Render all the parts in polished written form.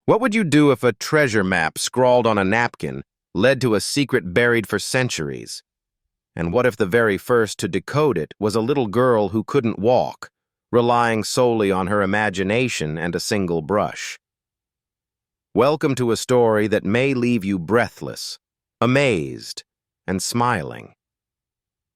What would you do if a treasure map scrawled on a napkin led to a secret buried for centuries? And what if the very first to decode it was a little girl who couldn't walk, relying solely on her imagination and a single brush? Welcome to a story that may leave you breathless, amazed, and smiling.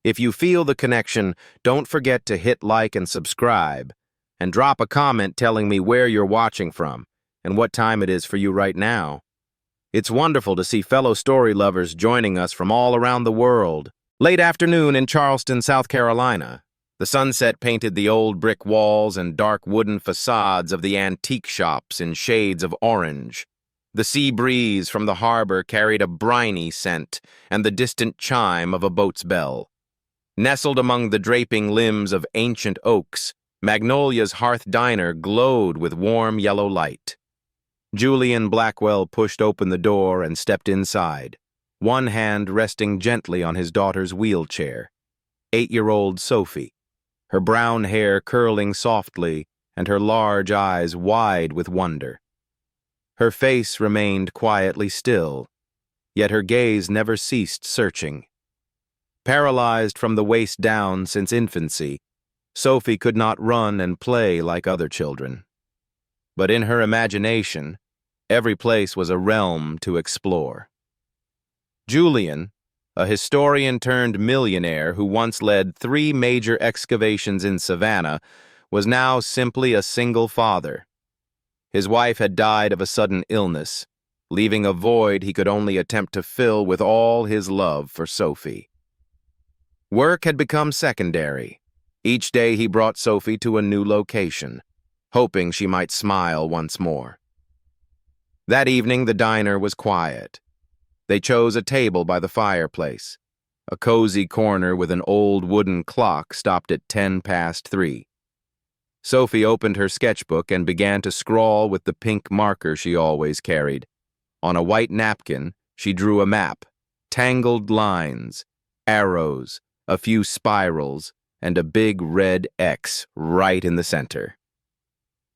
If you feel the connection, don't forget to hit like and subscribe, and drop a comment telling me where you're watching from and what time it is for you right now. It's wonderful to see fellow story lovers joining us from all around the world. Late afternoon in Charleston, South Carolina. The sunset painted the old brick walls and dark wooden facades of the antique shops in shades of orange. The sea breeze from the harbor carried a briny scent and the distant chime of a boat's bell. Nestled among the draping limbs of ancient oaks, Magnolia's hearth diner glowed with warm yellow light. Julian Blackwell pushed open the door and stepped inside, one hand resting gently on his daughter's wheelchair. 8-year-old Sophie, her brown hair curling softly and her large eyes wide with wonder. Her face remained quietly still, yet her gaze never ceased searching. Paralyzed from the waist down since infancy, Sophie could not run and play like other children. But in her imagination, every place was a realm to explore. Julian, a historian-turned-millionaire who once led 3 major excavations in Savannah, was now simply a single father. His wife had died of a sudden illness, leaving a void he could only attempt to fill with all his love for Sophie. Work had become secondary. Each day he brought Sophie to a new location, hoping she might smile once more. That evening the diner was quiet. They chose a table by the fireplace. A cozy corner with an old wooden clock stopped at 3:10. Sophie opened her sketchbook and began to scrawl with the pink marker she always carried. On a white napkin, she drew a map, tangled lines, arrows, a few spirals, and a big red X right in the center.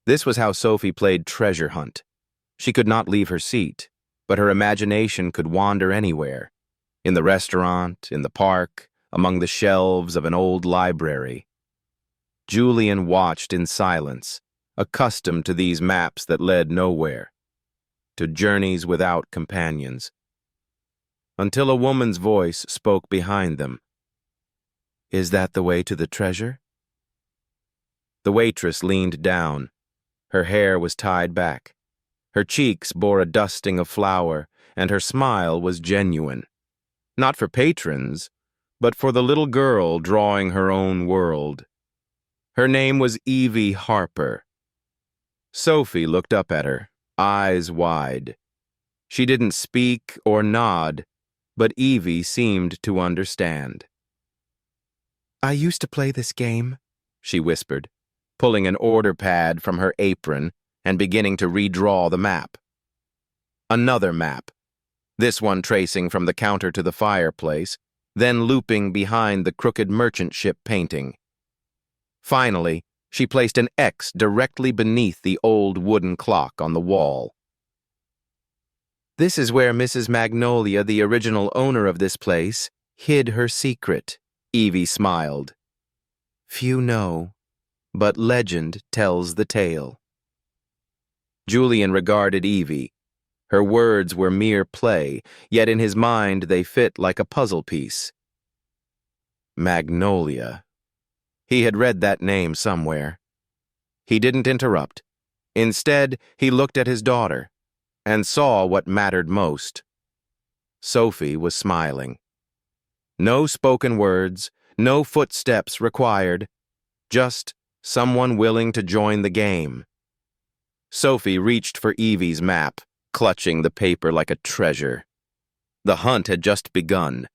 This was how Sophie played treasure hunt. She could not leave her seat, but her imagination could wander anywhere. In the restaurant, in the park, among the shelves of an old library. Julian watched in silence, accustomed to these maps that led nowhere, to journeys without companions. Until a woman's voice spoke behind them. "Is that the way to the treasure?" The waitress leaned down. Her hair was tied back. Her cheeks bore a dusting of flour, and her smile was genuine. Not for patrons, but for the little girl drawing her own world. Her name was Evie Harper. Sophie looked up at her, eyes wide. She didn't speak or nod, but Evie seemed to understand. "I used to play this game," she whispered, pulling an order pad from her apron and beginning to redraw the map. Another map, this one tracing from the counter to the fireplace, then looping behind the crooked merchant ship painting. Finally, she placed an X directly beneath the old wooden clock on the wall. "This is where Mrs. Magnolia, the original owner of this place, hid her secret," Evie smiled. "Few know, but legend tells the tale." Julian regarded Evie. Her words were mere play, yet in his mind they fit like a puzzle piece. Magnolia. He had read that name somewhere. He didn't interrupt. Instead, he looked at his daughter and saw what mattered most. Sophie was smiling. No spoken words, no footsteps required, just someone willing to join the game. Sophie reached for Evie's map, clutching the paper like a treasure. The hunt had just begun,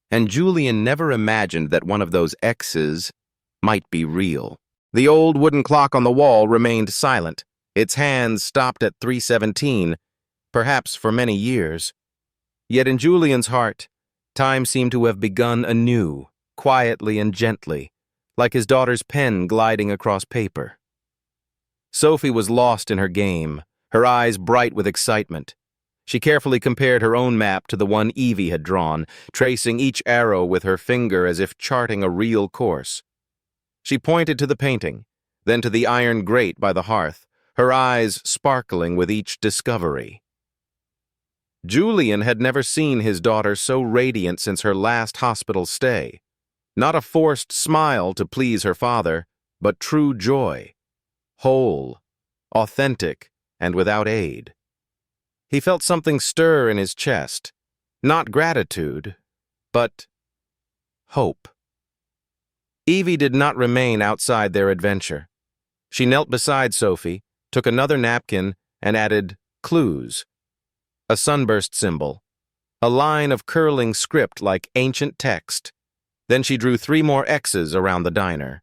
and Julian never imagined that one of those X's might be real. The old wooden clock on the wall remained silent. Its hands stopped at 3:17, perhaps for many years. Yet in Julian's heart, time seemed to have begun anew, quietly and gently, like his daughter's pen gliding across paper. Sophie was lost in her game, her eyes bright with excitement. She carefully compared her own map to the one Evie had drawn, tracing each arrow with her finger as if charting a real course. She pointed to the painting, then to the iron grate by the hearth, her eyes sparkling with each discovery. Julian had never seen his daughter so radiant since her last hospital stay. Not a forced smile to please her father, but true joy, whole, authentic, and without aid. He felt something stir in his chest, not gratitude, but hope. Evie did not remain outside their adventure. She knelt beside Sophie, took another napkin, and added clues. A sunburst symbol, a line of curling script like ancient text. Then she drew 3 more X's around the diner.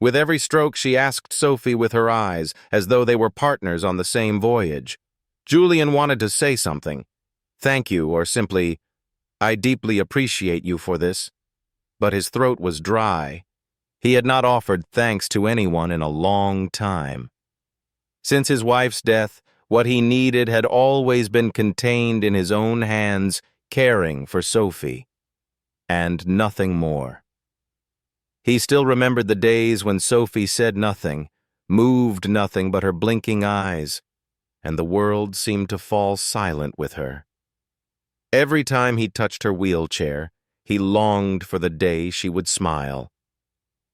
With every stroke she asked Sophie with her eyes, as though they were partners on the same voyage. Julian wanted to say something, thank you, or simply, I deeply appreciate you for this, but his throat was dry. He had not offered thanks to anyone in a long time. Since his wife's death, what he needed had always been contained in his own hands, caring for Sophie, and nothing more. He still remembered the days when Sophie said nothing, moved nothing but her blinking eyes, and the world seemed to fall silent with her. Every time he touched her wheelchair, he longed for the day she would smile.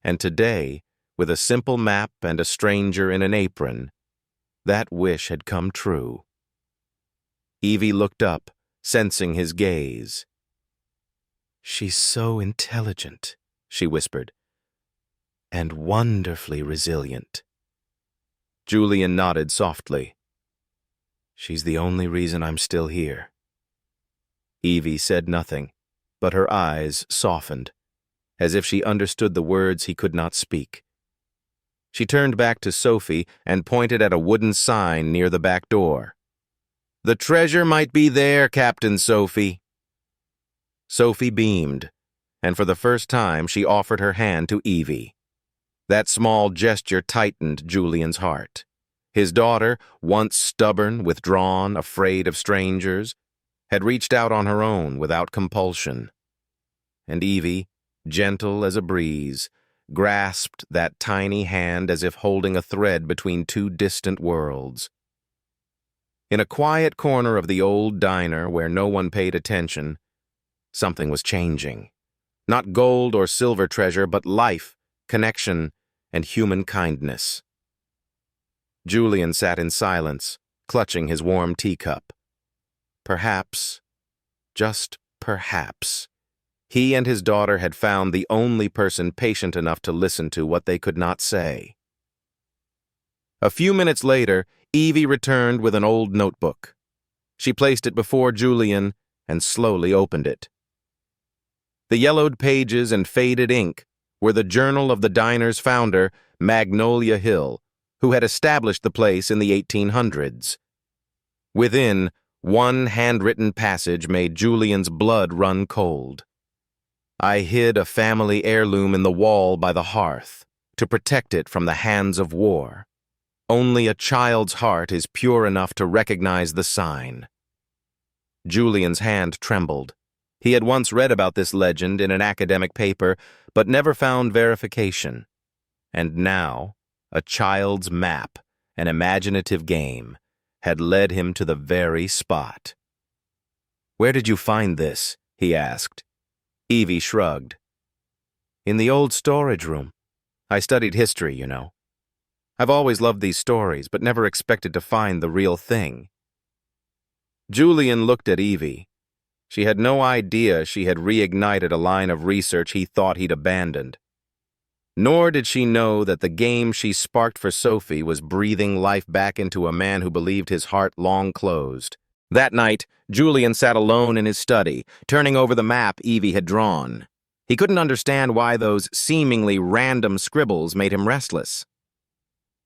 And today, with a simple map and a stranger in an apron, that wish had come true. Evie looked up, sensing his gaze. She's so intelligent, she whispered, and wonderfully resilient. Julian nodded softly. She's the only reason I'm still here. Evie said nothing, but her eyes softened, as if she understood the words he could not speak. She turned back to Sophie and pointed at a wooden sign near the back door. The treasure might be there, Captain Sophie. Sophie beamed, and for the first time she offered her hand to Evie. That small gesture tightened Julian's heart. His daughter, once stubborn, withdrawn, afraid of strangers, had reached out on her own without compulsion. And Evie, gentle as a breeze, grasped that tiny hand as if holding a thread between 2 distant worlds. In a quiet corner of the old diner where no one paid attention, something was changing. Not gold or silver treasure, but life, connection, and human kindness. Julian sat in silence, clutching his warm teacup. Perhaps, just perhaps, he and his daughter had found the only person patient enough to listen to what they could not say. A few minutes later, Evie returned with an old notebook. She placed it before Julian and slowly opened it. The yellowed pages and faded ink were the journal of the diner's founder, Magnolia Hill, who had established the place in the 1800s. Within, one handwritten passage made Julian's blood run cold. I hid a family heirloom in the wall by the hearth to protect it from the hands of war. Only a child's heart is pure enough to recognize the sign. Julian's hand trembled. He had once read about this legend in an academic paper, but never found verification. And now, a child's map, an imaginative game, had led him to the very spot. Where did you find this? He asked. Evie shrugged. In the old storage room. I studied history, you know. I've always loved these stories, but never expected to find the real thing. Julian looked at Evie. She had no idea she had reignited a line of research he thought he'd abandoned. Nor did she know that the game she sparked for Sophie was breathing life back into a man who believed his heart long closed. That night, Julian sat alone in his study, turning over the map Evie had drawn. He couldn't understand why those seemingly random scribbles made him restless.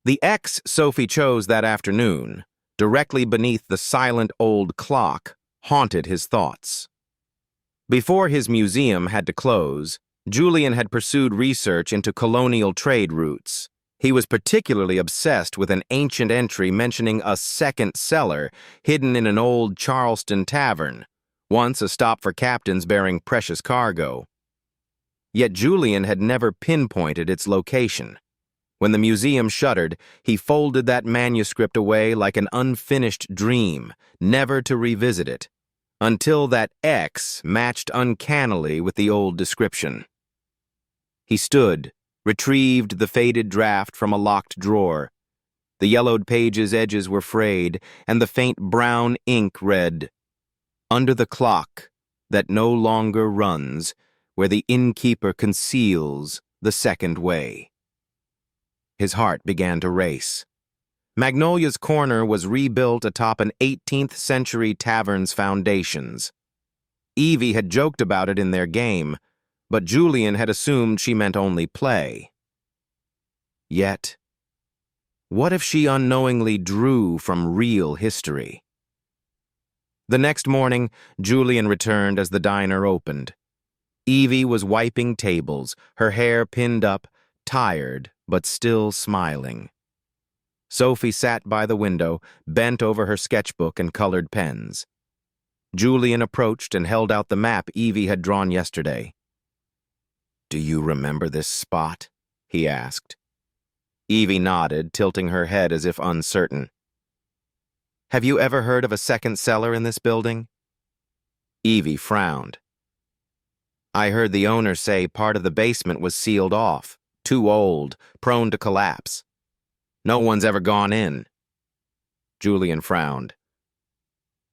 The X Sophie chose that afternoon, directly beneath the silent old clock, haunted his thoughts. Before his museum had to close, Julian had pursued research into colonial trade routes. He was particularly obsessed with an ancient entry mentioning a second cellar hidden in an old Charleston tavern, once a stop for captains bearing precious cargo. Yet Julian had never pinpointed its location. When the museum shuttered, he folded that manuscript away like an unfinished dream, never to revisit it, until that X matched uncannily with the old description. He stood, retrieved the faded draft from a locked drawer. The yellowed page's edges were frayed, and the faint brown ink read, "Under the clock that no longer runs, where the innkeeper conceals the second way." His heart began to race. Magnolia's Corner was rebuilt atop an 18th century tavern's foundations. Evie had joked about it in their game, but Julian had assumed she meant only play. Yet, what if she unknowingly drew from real history? The next morning, Julian returned as the diner opened. Evie was wiping tables, her hair pinned up, tired but still smiling. Sophie sat by the window, bent over her sketchbook and colored pens. Julian approached and held out the map Evie had drawn yesterday. "Do you remember this spot?" he asked. Evie nodded, tilting her head as if uncertain. "Have you ever heard of a second cellar in this building?" Evie frowned. "I heard the owner say part of the basement was sealed off, too old, prone to collapse. No one's ever gone in." Julian frowned.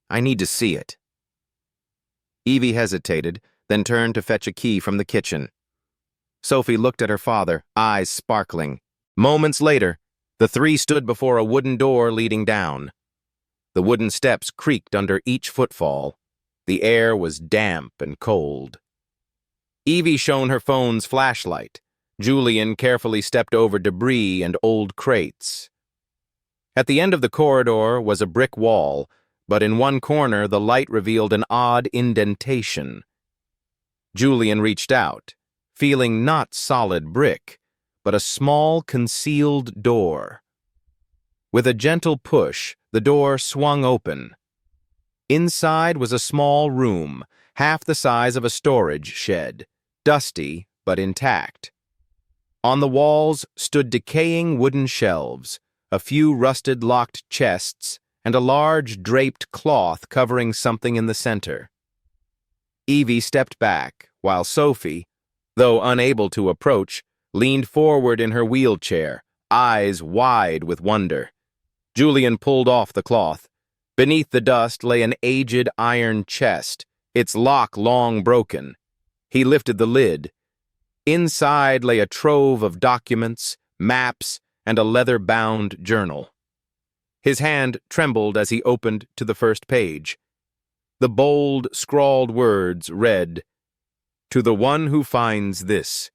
"I need to see it." Evie hesitated, then turned to fetch a key from the kitchen. Sophie looked at her father, eyes sparkling. Moments later, the three stood before a wooden door leading down. The wooden steps creaked under each footfall. The air was damp and cold. Evie shone her phone's flashlight. Julian carefully stepped over debris and old crates. At the end of the corridor was a brick wall, but in one corner the light revealed an odd indentation. Julian reached out, feeling not solid brick, but a small concealed door. With a gentle push, the door swung open. Inside was a small room, half the size of a storage shed, dusty but intact. On the walls stood decaying wooden shelves, a few rusted locked chests, and a large draped cloth covering something in the center. Evie stepped back, while Sophie, though unable to approach, leaned forward in her wheelchair, eyes wide with wonder. Julian pulled off the cloth. Beneath the dust lay an aged iron chest, its lock long broken. He lifted the lid. Inside lay a trove of documents, maps, and a leather-bound journal. His hand trembled as he opened to the first page. The bold, scrawled words read, "To the one who finds this,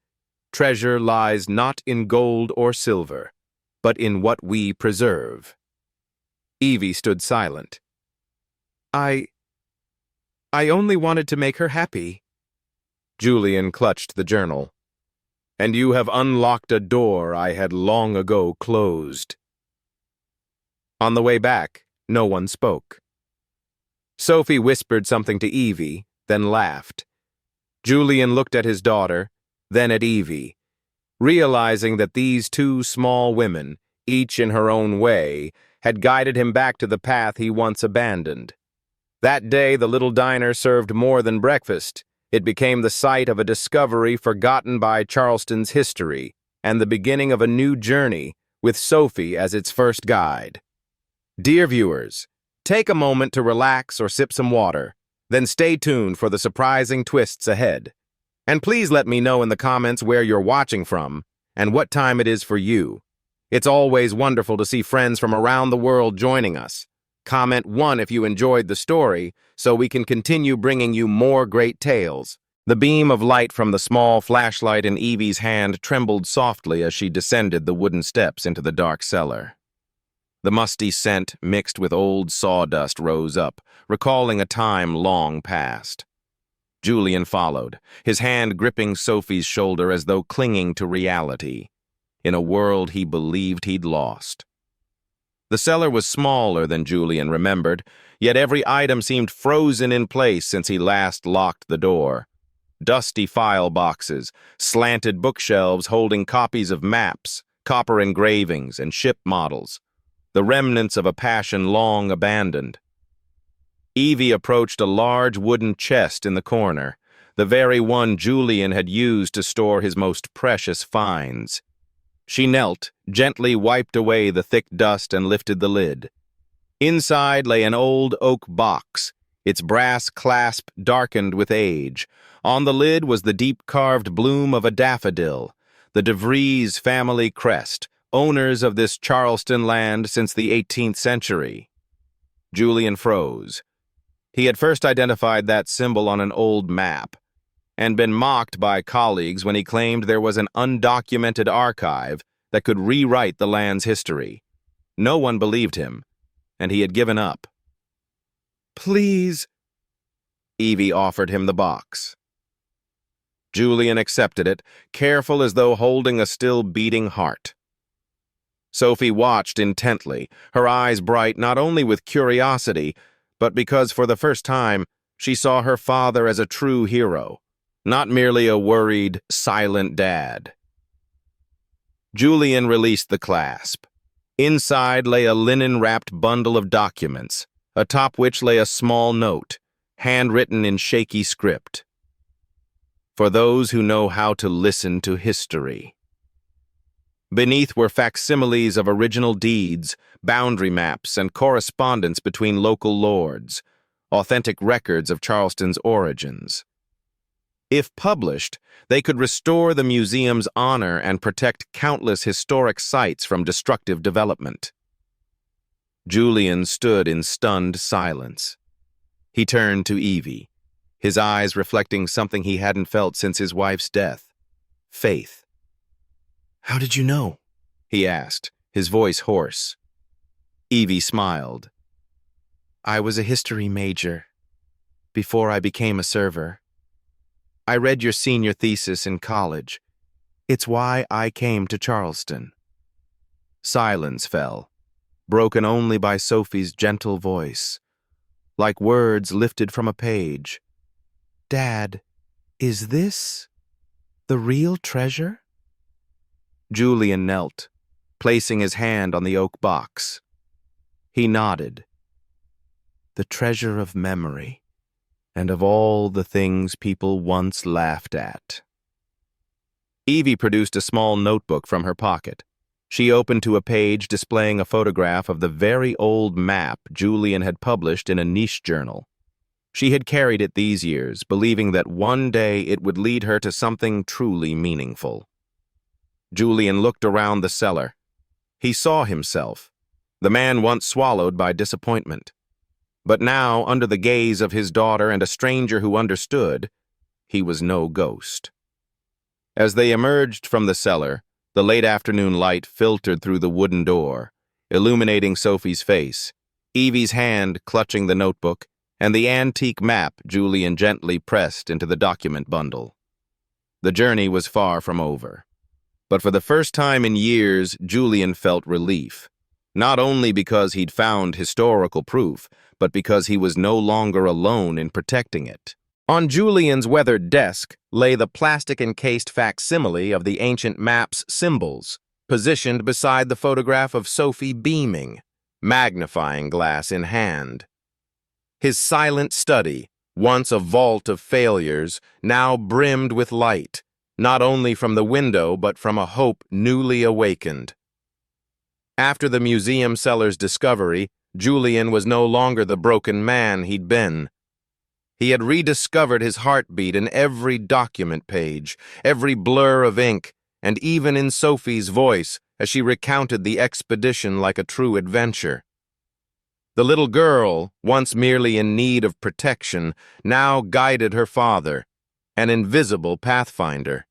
treasure lies not in gold or silver, but in what we preserve." Evie stood silent. I only wanted to make her happy." Julian clutched the journal. "And you have unlocked a door I had long ago closed." On the way back, no one spoke. Sophie whispered something to Evie, then laughed. Julian looked at his daughter, then at Evie, realizing that these two small women, each in her own way, had guided him back to the path he once abandoned. That day, the little diner served more than breakfast. It became the site of a discovery forgotten by Charleston's history, and the beginning of a new journey, with Sophie as its first guide. Dear viewers, take a moment to relax or sip some water, then stay tuned for the surprising twists ahead. And please let me know in the comments where you're watching from, and what time it is for you. It's always wonderful to see friends from around the world joining us. Comment 1 if you enjoyed the story, so we can continue bringing you more great tales. The beam of light from the small flashlight in Evie's hand trembled softly as she descended the wooden steps into the dark cellar. The musty scent mixed with old sawdust rose up, recalling a time long past. Julian followed, his hand gripping Sophie's shoulder as though clinging to reality. in a world he believed he'd lost. The cellar was smaller than Julian remembered, yet every item seemed frozen in place since he last locked the door. Dusty file boxes, slanted bookshelves holding copies of maps, copper engravings, and ship models, the remnants of a passion long abandoned. Evie approached a large wooden chest in the corner, the very one Julian had used to store his most precious finds. She knelt, gently wiped away the thick dust and lifted the lid. Inside lay an old oak box, its brass clasp darkened with age. On the lid was the deep-carved bloom of a daffodil, the De Vries family crest, owners of this Charleston land since the 18th century. Julian froze. He had first identified that symbol on an old map, and been mocked by colleagues when he claimed there was an undocumented archive that could rewrite the land's history. No one believed him, and he had given up. "Please," Evie offered him the box. Julian accepted it, careful as though holding a still beating heart. Sophie watched intently, her eyes bright not only with curiosity, but because for the first time she saw her father as a true hero, not merely a worried, silent dad. Julian released the clasp. Inside lay a linen-wrapped bundle of documents, atop which lay a small note, handwritten in shaky script. "For those who know how to listen to history." Beneath were facsimiles of original deeds, boundary maps, and correspondence between local lords, authentic records of Charleston's origins. If published, they could restore the museum's honor and protect countless historic sites from destructive development. Julian stood in stunned silence. He turned to Evie, his eyes reflecting something he hadn't felt since his wife's death: faith. "How did you know?" he asked, his voice hoarse. Evie smiled. "I was a history major before I became a server. I read your senior thesis in college. It's why I came to Charleston." Silence fell, broken only by Sophie's gentle voice, like words lifted from a page. "Dad, is this the real treasure?" Julian knelt, placing his hand on the oak box. He nodded. "The treasure of memory, and of all the things people once laughed at." Evie produced a small notebook from her pocket. She opened to a page displaying a photograph of the very old map Julian had published in a niche journal. She had carried it these years, believing that one day it would lead her to something truly meaningful. Julian looked around the cellar. He saw himself, the man once swallowed by disappointment. But now, under the gaze of his daughter and a stranger who understood, he was no ghost. As they emerged from the cellar, the late afternoon light filtered through the wooden door, illuminating Sophie's face, Evie's hand clutching the notebook, and the antique map Julian gently pressed into the document bundle. The journey was far from over. But for the first time in years, Julian felt relief. Not only because he'd found historical proof, but because he was no longer alone in protecting it. On Julian's weathered desk lay the plastic-encased facsimile of the ancient map's symbols, positioned beside the photograph of Sophie beaming, magnifying glass in hand. His silent study, once a vault of failures, now brimmed with light, not only from the window but from a hope newly awakened. After the museum cellar's discovery, Julian was no longer the broken man he'd been. He had rediscovered his heartbeat in every document page, every blur of ink, and even in Sophie's voice as she recounted the expedition like a true adventure. The little girl, once merely in need of protection, now guided her father, an invisible pathfinder.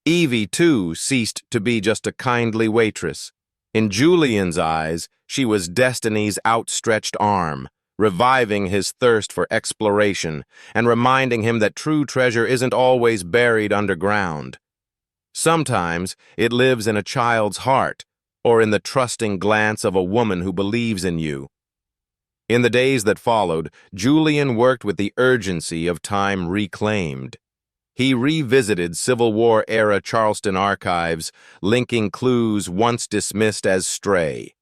Evie, too, ceased to be just a kindly waitress. In Julian's eyes, she was destiny's outstretched arm, reviving his thirst for exploration and reminding him that true treasure isn't always buried underground. Sometimes it lives in a child's heart or in the trusting glance of a woman who believes in you. In the days that followed, Julian worked with the urgency of time reclaimed. He revisited Civil War-era Charleston archives, linking clues once dismissed as stray.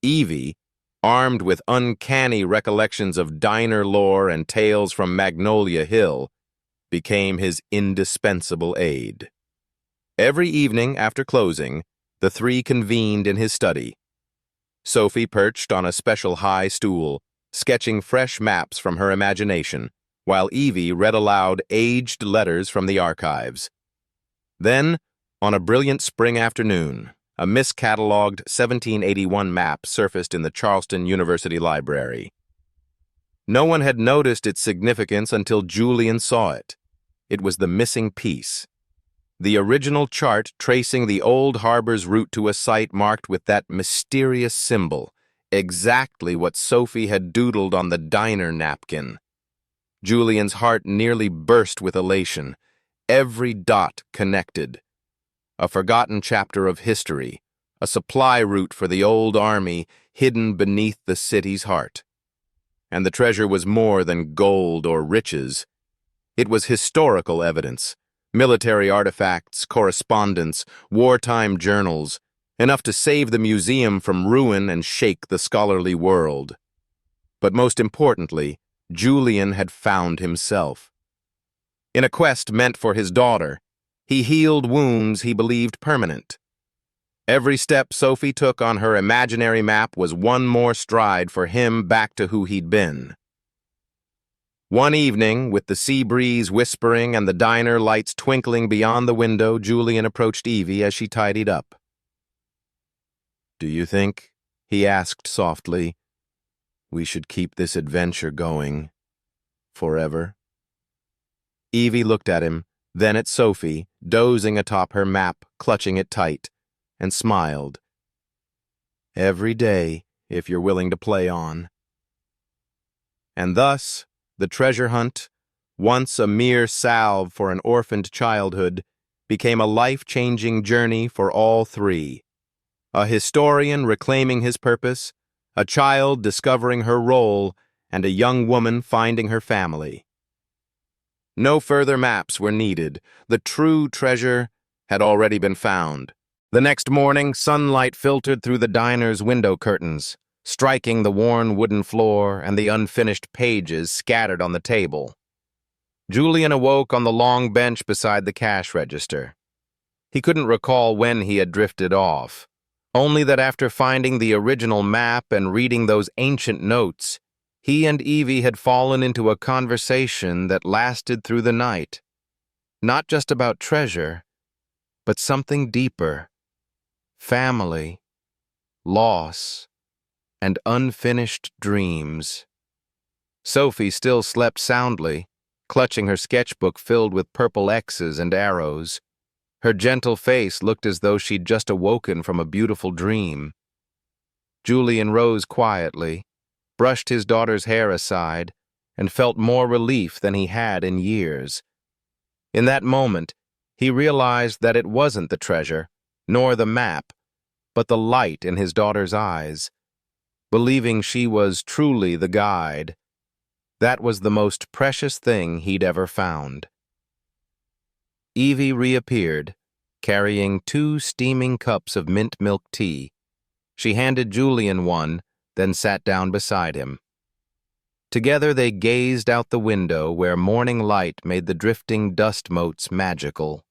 Evie, armed with uncanny recollections of diner lore and tales from Magnolia Hill, became his indispensable aid. Every evening after closing, the three convened in his study. Sophie perched on a special high stool, sketching fresh maps from her imagination, while Evie read aloud aged letters from the archives. Then, on a brilliant spring afternoon, a miscatalogued 1781 map surfaced in the Charleston University Library. No one had noticed its significance until Julian saw it. It was the missing piece. The original chart tracing the old harbor's route to a site marked with that mysterious symbol, exactly what Sophie had doodled on the diner napkin. Julian's heart nearly burst with elation. Every dot connected. A forgotten chapter of history, a supply route for the old army hidden beneath the city's heart. And the treasure was more than gold or riches. It was historical evidence. Military artifacts, correspondence, wartime journals, enough to save the museum from ruin and shake the scholarly world. But most importantly, Julian had found himself. In a quest meant for his daughter, he healed wounds he believed permanent. Every step Sophie took on her imaginary map was one more stride for him back to who he'd been. One evening, with the sea breeze whispering and the diner lights twinkling beyond the window, Julian approached Evie as she tidied up. "Do you think," he asked softly, "we should keep this adventure going forever?" Evie looked at him, then at Sophie, dozing atop her map, clutching it tight, and smiled. "Every day, if you're willing to play on." And thus, the treasure hunt, once a mere salve for an orphaned childhood, became a life-changing journey for all three. A historian reclaiming his purpose, a child discovering her role, and a young woman finding her family. No further maps were needed. The true treasure had already been found. The next morning, sunlight filtered through the diner's window curtains, striking the worn wooden floor and the unfinished pages scattered on the table. Julian awoke on the long bench beside the cash register. He couldn't recall when he had drifted off, only that after finding the original map and reading those ancient notes, he and Evie had fallen into a conversation that lasted through the night. Not just about treasure, but something deeper. Family, loss, and unfinished dreams. Sophie still slept soundly, clutching her sketchbook filled with purple X's and arrows. Her gentle face looked as though she'd just awoken from a beautiful dream. Julian rose quietly, brushed his daughter's hair aside, and felt more relief than he had in years. In that moment, he realized that it wasn't the treasure, nor the map, but the light in his daughter's eyes. Believing she was truly the guide, that was the most precious thing he'd ever found. Evie reappeared, carrying 2 steaming cups of mint milk tea. She handed Julian one, then sat down beside him. Together they gazed out the window where morning light made the drifting dust motes magical.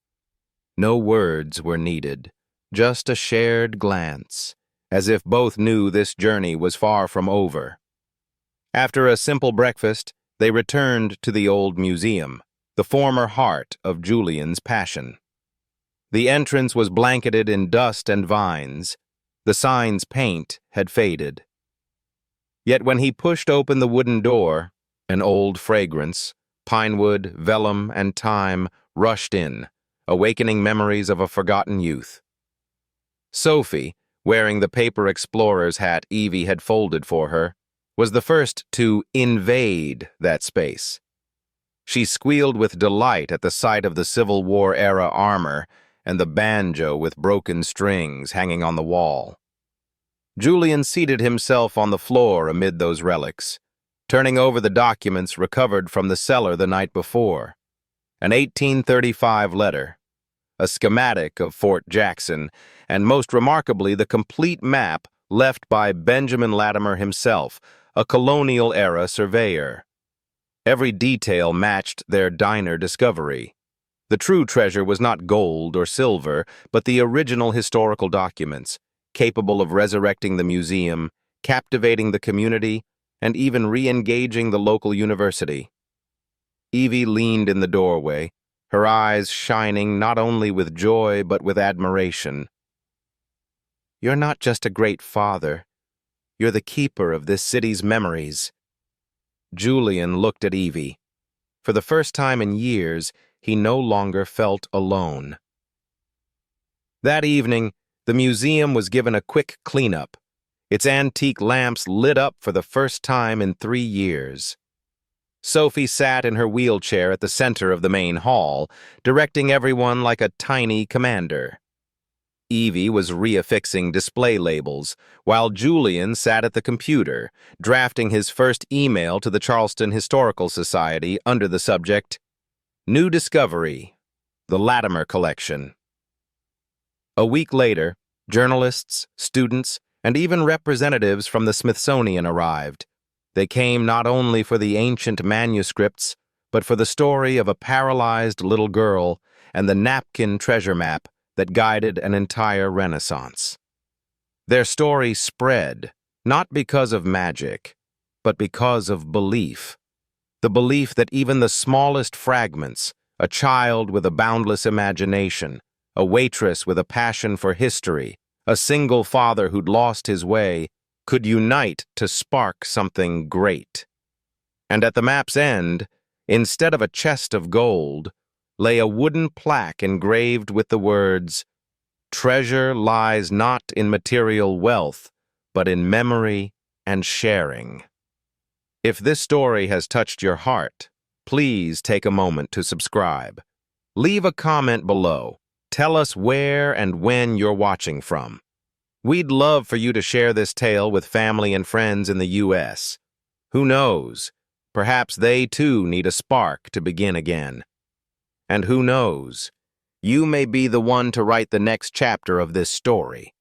No words were needed, just a shared glance, as if both knew this journey was far from over. After a simple breakfast, they returned to the old museum, the former heart of Julian's passion. The entrance was blanketed in dust and vines. The sign's paint had faded. Yet when he pushed open the wooden door, an old fragrance, pinewood, vellum, and thyme rushed in, awakening memories of a forgotten youth. Sophie, wearing the paper explorer's hat Evie had folded for her, was the first to invade that space. She squealed with delight at the sight of the Civil War-era armor and the banjo with broken strings hanging on the wall. Julian seated himself on the floor amid those relics, turning over the documents recovered from the cellar the night before. An 1835 letter, a schematic of Fort Jackson, and most remarkably the complete map left by Benjamin Latimer himself, a colonial-era surveyor. Every detail matched their diner discovery. The true treasure was not gold or silver, but the original historical documents, capable of resurrecting the museum, captivating the community, and even re-engaging the local university. Evie leaned in the doorway, her eyes shining not only with joy but with admiration. "You're not just a great father. You're the keeper of this city's memories." Julian looked at Evie. For the first time in years, he no longer felt alone. That evening, the museum was given a quick cleanup. Its antique lamps lit up for the first time in 3 years. Sophie sat in her wheelchair at the center of the main hall, directing everyone like a tiny commander. Evie was reaffixing display labels, while Julian sat at the computer, drafting his first email to the Charleston Historical Society under the subject, "New Discovery, the Latimer Collection." A week later, journalists, students, and even representatives from the Smithsonian arrived. They came not only for the ancient manuscripts, but for the story of a paralyzed little girl and the napkin treasure map that guided an entire Renaissance. Their story spread, not because of magic, but because of belief. The belief that even the smallest fragments, a child with a boundless imagination, a waitress with a passion for history, a single father who'd lost his way, could unite to spark something great. And at the map's end, instead of a chest of gold, lay a wooden plaque engraved with the words, "Treasure lies not in material wealth, but in memory and sharing." If this story has touched your heart, please take a moment to subscribe. Leave a comment below. Tell us where and when you're watching from. We'd love for you to share this tale with family and friends in the U.S. Who knows? Perhaps they too need a spark to begin again. And who knows? You may be the one to write the next chapter of this story.